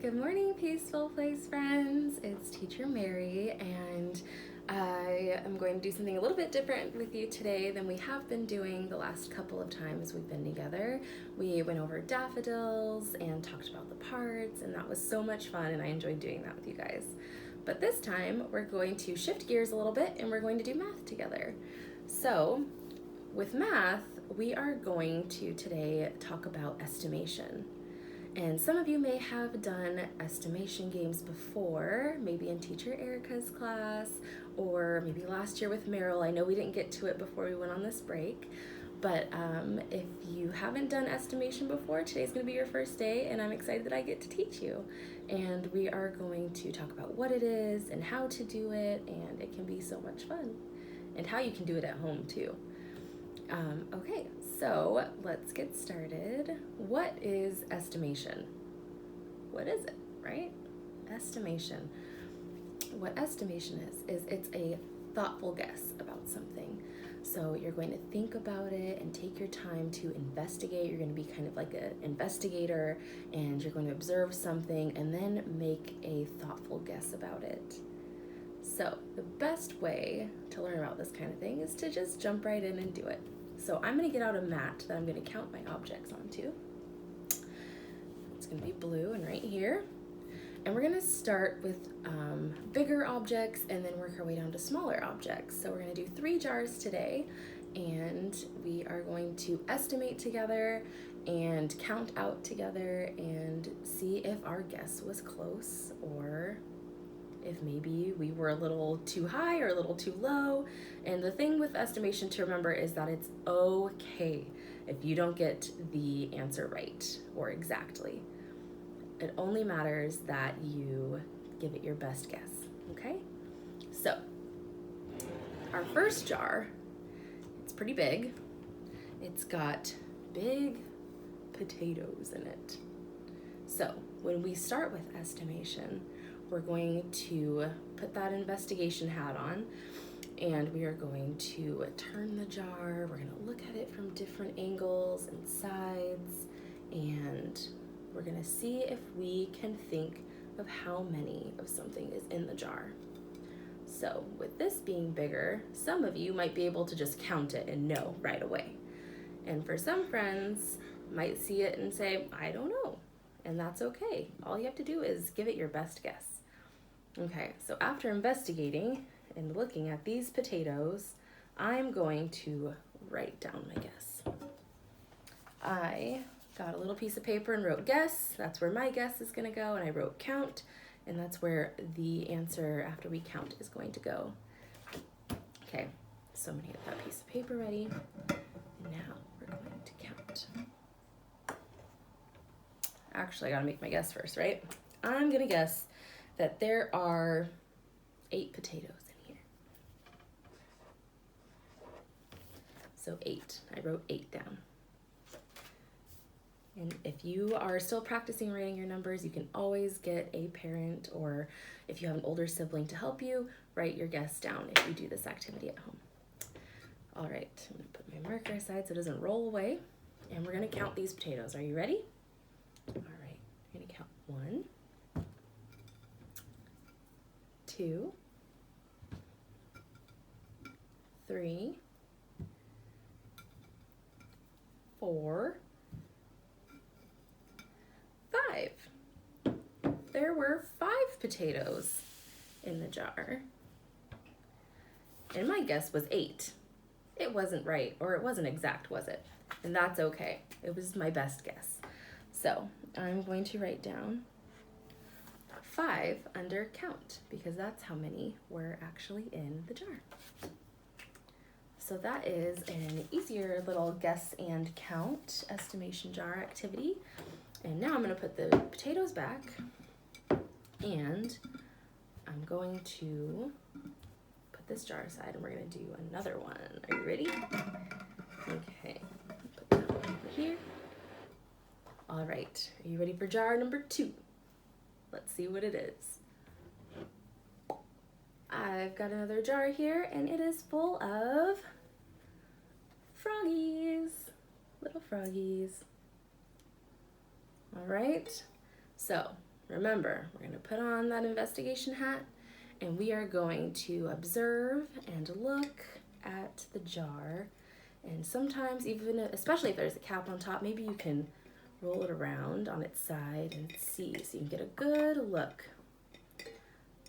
Good morning, Peaceful Place friends. It's Teacher Mary, and I am going to do something a little bit different with you today than we have been doing the last couple of times we've been together. We went over daffodils and talked about the parts, and that was so much fun, and I enjoyed doing that with you guys. But this time, we're going to shift gears a little bit, and we're going to do math together. So, with math, we are going to today talk about estimation. And some of you may have done estimation games before, maybe in Teacher Erica's class, or maybe last year with Meryl. I know we didn't get to it before we went on this break, but if you haven't done estimation before, today's gonna be your first day, and I'm excited that I get to teach you. And we are going to talk about what it is and how to do it, and it can be so much fun, and how you can do it at home too. Okay, so let's get started. What is estimation? What is it, right? Estimation. What estimation is it's a thoughtful guess about something. So you're going to think about it and take your time to investigate. You're going to be kind of like an investigator, and you're going to observe something and then make a thoughtful guess about it. So the best way to learn about this kind of thing is to just jump right in and do it. So I'm going to get out a mat that I'm going to count my objects onto. It's going to be blue and right here. And we're going to start with bigger objects and then work our way down to smaller objects. So we're going to do 3 jars today, and we are going to estimate together and count out together and see if our guess was close, or if maybe we were a little too high or a little too low. And the thing with estimation to remember is that it's okay if you don't get the answer right or exactly. It only matters that you give it your best guess, okay? So, our first jar, it's pretty big. It's got big potatoes in it. So, when we start with estimation, we're going to put that investigation hat on, and we are going to turn the jar. We're going to look at it from different angles and sides, and we're going to see if we can think of how many of something is in the jar. So with this being bigger, some of you might be able to just count it and know right away. And for some friends, might see it and say, I don't know. And that's okay. All you have to do is give it your best guess. Okay, so after investigating and looking at these potatoes, I'm going to write down my guess. I got a little piece of paper and wrote guess. That's where my guess is going to go. And I wrote count, and that's where the answer after we count is going to go. Okay, so I'm going to get that piece of paper ready. And now we're going to count. Actually, I got to make my guess first, right? I'm going to guess that there are 8 potatoes in here. So 8. I wrote 8 down. And if you are still practicing writing your numbers, you can always get a parent, or if you have an older sibling to help you, write your guess down if you do this activity at home. All right, I'm gonna put my marker aside so it doesn't roll away, and we're gonna count these potatoes. Are you ready? All right, I'm gonna count 1, 2, 3, 4, 5. There were 5 potatoes in the jar. And my guess was 8. It wasn't right, or it wasn't exact, was it? And that's okay. It was my best guess. So I'm going to write down 5 under count, because that's how many were actually in the jar. So that is an easier little guess and count estimation jar activity. And now I'm going to put the potatoes back, and I'm going to put this jar aside, and we're going to do another one. Are you ready? Okay, put that one over here. All right, are you ready for jar number 2? Let's see what it is. I've got another jar here, and it is full of froggies, little froggies. All right, so remember, we're going to put on that investigation hat and we are going to observe and look at the jar. And sometimes, even especially if there's a cap on top, maybe you can roll it around on its side and see so you can get a good look.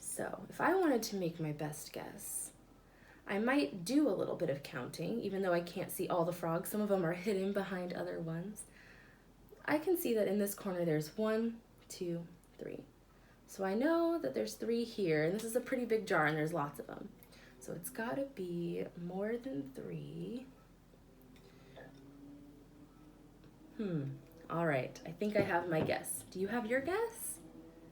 So if I wanted to make my best guess, I might do a little bit of counting, even though I can't see all the frogs. Some of them are hidden behind other ones. I can see that in this corner there's 1, 2, 3. So I know that there's 3 here, and this is a pretty big jar and there's lots of them. So it's gotta be more than 3. All right, I think I have my guess. Do you have your guess?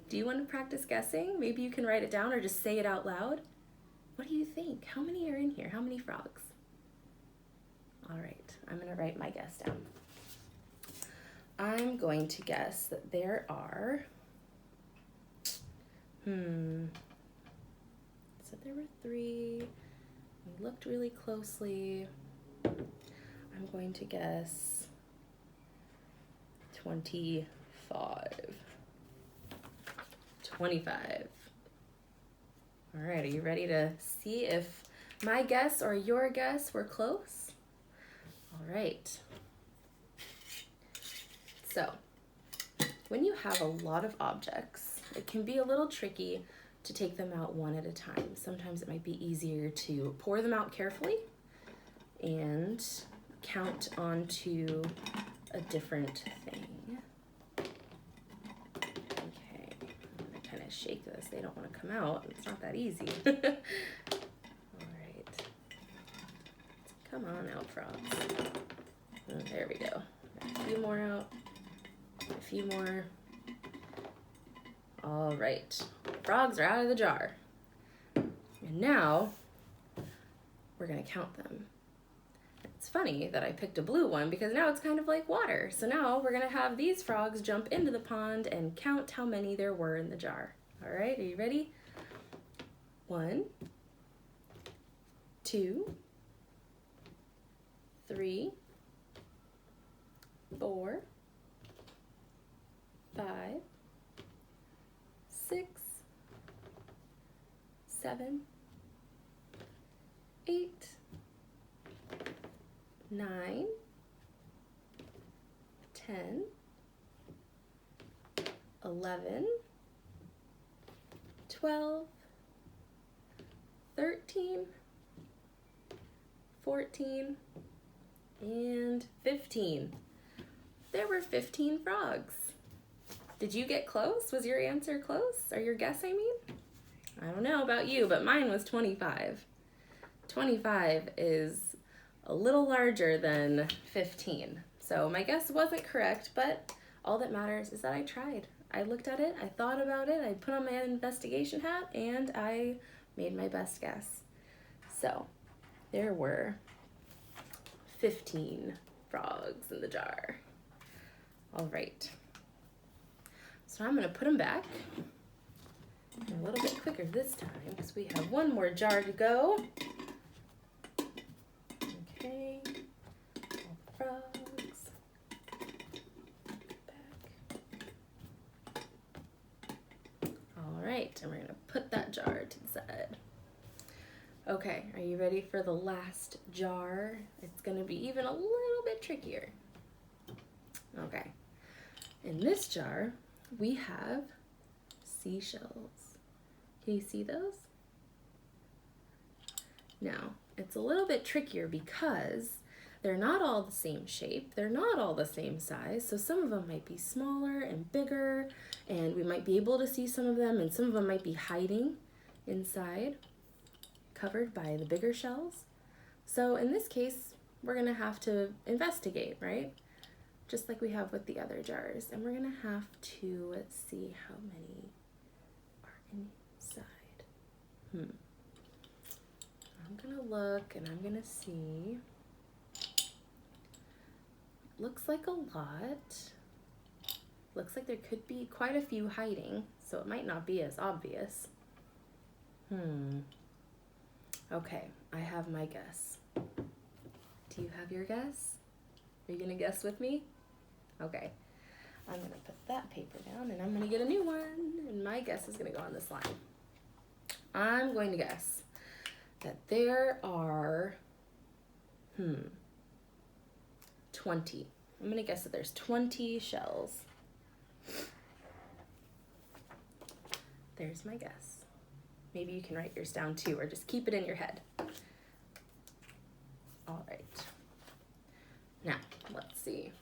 Do you want to practice guessing? Maybe you can write it down or just say it out loud. What do you think? How many are in here? How many frogs? All right, I'm gonna write my guess down. I'm going to guess that there are, so there were 3. We looked really closely. I'm going to guess 25. 25. All right, are you ready to see if my guess or your guess were close? All right. So, when you have a lot of objects, it can be a little tricky to take them out one at a time. Sometimes it might be easier to pour them out carefully and count onto a different thing. Okay, I'm gonna kind of shake this. They don't want to come out. It's not that easy. All right. Come on out, frogs. There we go. Got a few more out. A few more. All right. Frogs are out of the jar. And now we're going to count them. It's funny that I picked a blue one because now it's kind of like water. So now we're going to have these frogs jump into the pond and count how many there were in the jar. All right, are you ready? 1, 2, 3, 4, 5, 6, 7, 8, 9, 10, 11, 12, 13, 14, and 15. There were 15 frogs. Did you get close? Was your answer close? Or your guess, I mean? I don't know about you, but mine was 25. 25 is a little larger than 15. So my guess wasn't correct, but all that matters is that I tried. I looked at it, I thought about it, I put on my investigation hat, and I made my best guess. So there were 15 frogs in the jar. All right. So I'm gonna put them back a little bit quicker this time because we have one more jar to go. Okay, all frogs, back. All right, and we're gonna put that jar to the side. Okay, are you ready for the last jar? It's gonna be even a little bit trickier. Okay, in this jar, we have seashells. Can you see those? Now, it's a little bit trickier because they're not all the same shape, they're not all the same size, so some of them might be smaller and bigger, and we might be able to see some of them, and some of them might be hiding inside, covered by the bigger shells. So in this case, we're gonna have to investigate, right? Just like we have with the other jars. And we're gonna have to, let's see how many are inside. I'm gonna look and I'm gonna see. Looks like a lot. Looks like there could be quite a few hiding, so it might not be as obvious. Okay, I have my guess. Do you have your guess? Are you gonna guess with me? Okay. I'm gonna put that paper down and I'm gonna get a new one, and my guess is gonna go on this line. I'm going to guess that there are, 20. I'm gonna guess that there's 20 shells. There's my guess. Maybe you can write yours down too, or just keep it in your head. All right. Now, let's see.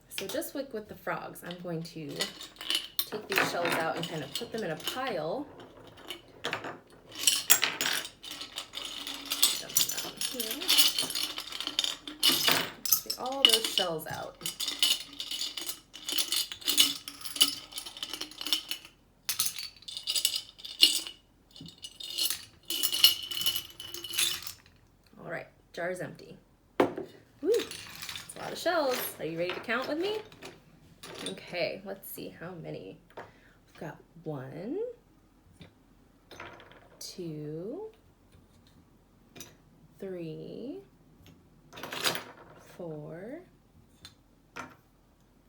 So just like with the frogs, I'm going to take these shells out and kind of put them in a pile. Get all those shells out. All right, jar is empty. Woo, that's a lot of shells. Are you ready to count with me? Okay, let's see how many. We've got 1, 2, 3, 4,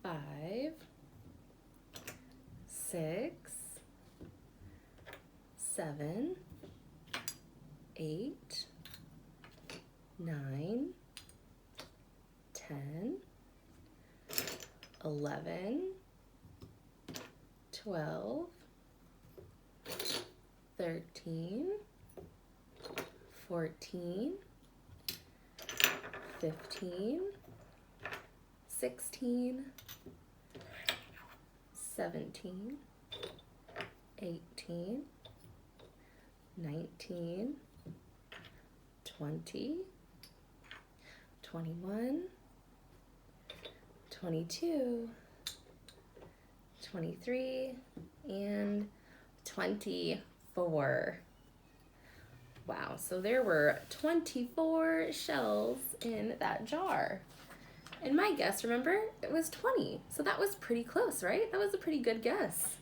5, 6, 7, 8, 9, 10, 11, 12, 13, 14, 15, 16, 17, 18, 19, 20, 21, 22, 23, and 24. Wow, so there were 24 shells in that jar. And my guess, remember, it was 20. So that was pretty close, right? That was a pretty good guess.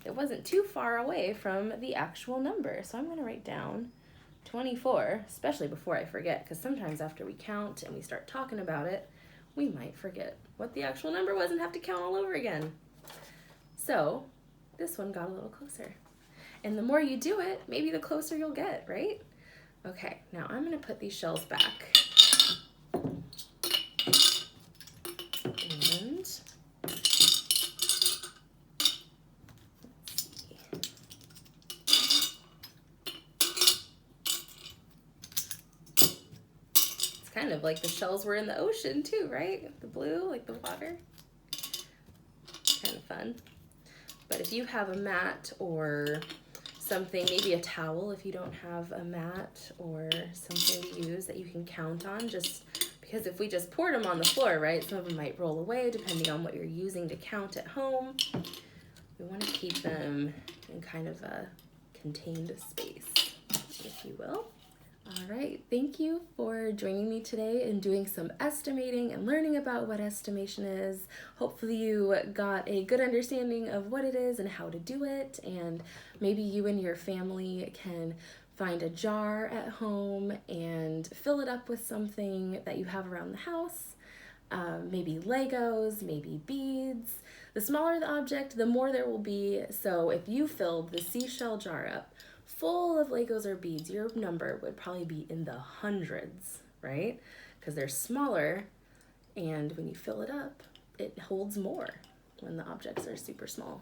It wasn't too far away from the actual number. So I'm gonna write down 24, especially before I forget, because sometimes after we count and we start talking about it, we might forget what the actual number was and have to count all over again. So this one got a little closer. And the more you do it, maybe the closer you'll get, right? Okay, now I'm gonna put these shells back. And let's see. It's kind of like the shells were in the ocean too, right? The blue, like the water. Kind of fun. But if you have a mat or something, maybe a towel if you don't have a mat, or something to use that you can count on, just because if we just poured them on the floor, right, some of them might roll away depending on what you're using to count at home. We want to keep them in kind of a contained space, if you will. All right, thank you for joining me today and doing some estimating and learning about what estimation is. Hopefully you got a good understanding of what it is and how to do it, and maybe you and your family can find a jar at home and fill it up with something that you have around the house. Maybe Legos, maybe beads. The smaller the object, the more there will be. So if you filled the seashell jar up full of Legos or beads, your number would probably be in the hundreds, right? Because they're smaller, and when you fill it up, it holds more when the objects are super small.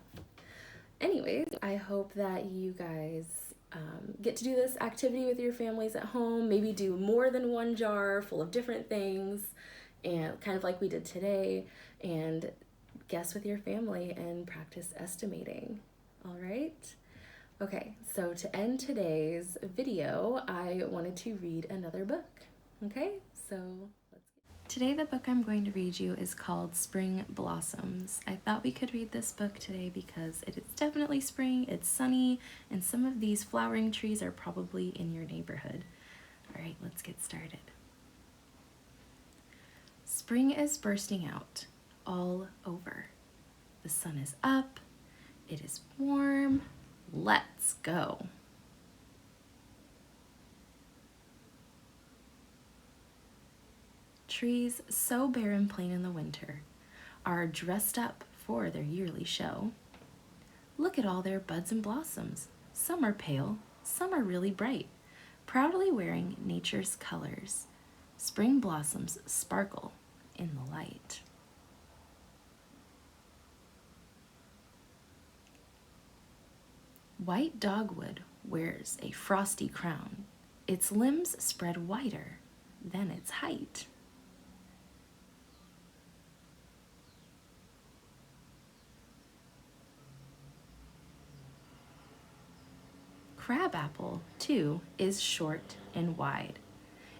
Anyways, I hope that you guys get to do this activity with your families at home. Maybe do more than one jar full of different things, and kind of like we did today, and guess with your family and practice estimating. All right? Okay, so to end today's video, I wanted to read another book. Okay, so today the book I'm going to read you is called Spring Blossoms. I thought we could read this book today because it is definitely spring, it's sunny, and some of these flowering trees are probably in your neighborhood. All right, let's get started. Spring is bursting out all over. The sun is up, it is warm. Let's go. Trees so bare and plain in the winter, are dressed up for their yearly show. Look at all their buds and blossoms. Some are pale, some are really bright, proudly wearing nature's colors. Spring blossoms sparkle in the light. White dogwood wears a frosty crown. Its limbs spread wider than its height. Crabapple, too, is short and wide.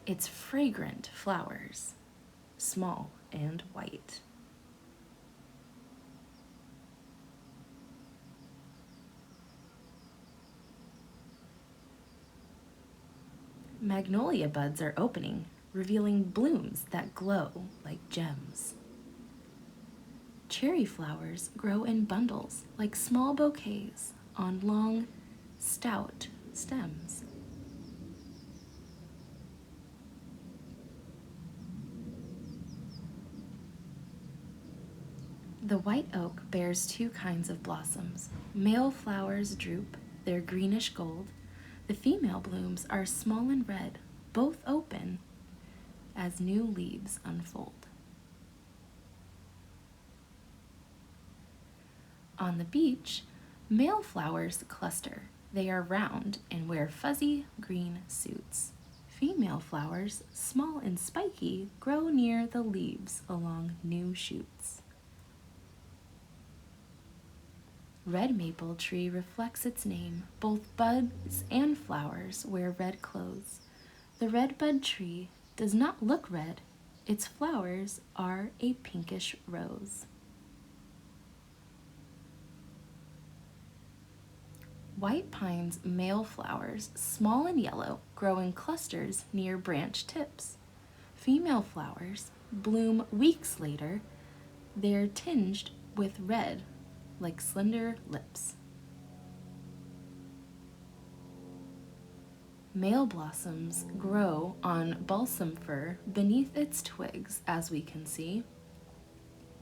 Its fragrant flowers, small and white. Magnolia buds are opening, revealing blooms that glow like gems. Cherry flowers grow in bundles like small bouquets on long, stout stems. The white oak bears two kinds of blossoms. Male flowers droop, they're greenish gold. The female blooms are small and red, both open as new leaves unfold. On the beach, male flowers cluster. They are round and wear fuzzy green suits. Female flowers, small and spiky, grow near the leaves along new shoots. Red maple tree reflects its name. Both buds and flowers wear red clothes. The redbud tree does not look red. Its flowers are a pinkish rose. White pine's male flowers, small and yellow, grow in clusters near branch tips. Female flowers bloom weeks later. They're tinged with red like slender lips. Male blossoms grow on balsam fir beneath its twigs, as we can see.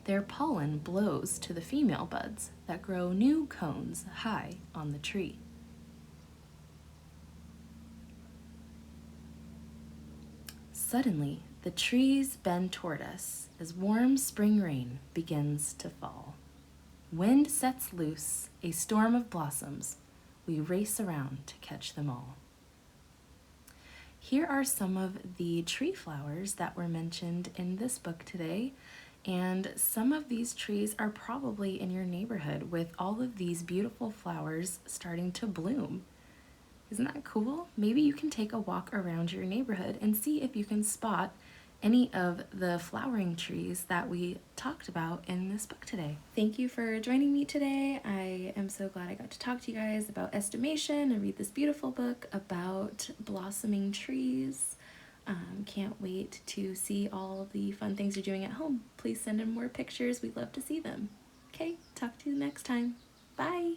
Their pollen blows to the female buds that grow new cones high on the tree. Suddenly, the trees bend toward us as warm spring rain begins to fall. Wind sets loose a storm of blossoms. We race around to catch them all. Here are some of the tree flowers that were mentioned in this book today. And some of these trees are probably in your neighborhood with all of these beautiful flowers starting to bloom. Isn't that cool? Maybe you can take a walk around your neighborhood and see if you can spot any of the flowering trees that we talked about in this book today. Thank you for joining me today. I am so glad I got to talk to you guys about estimation and read this beautiful book about blossoming trees. Can't wait to see all the fun things you're doing at home. Please send in more pictures. We'd love to see them. Okay, talk to you next time. Bye.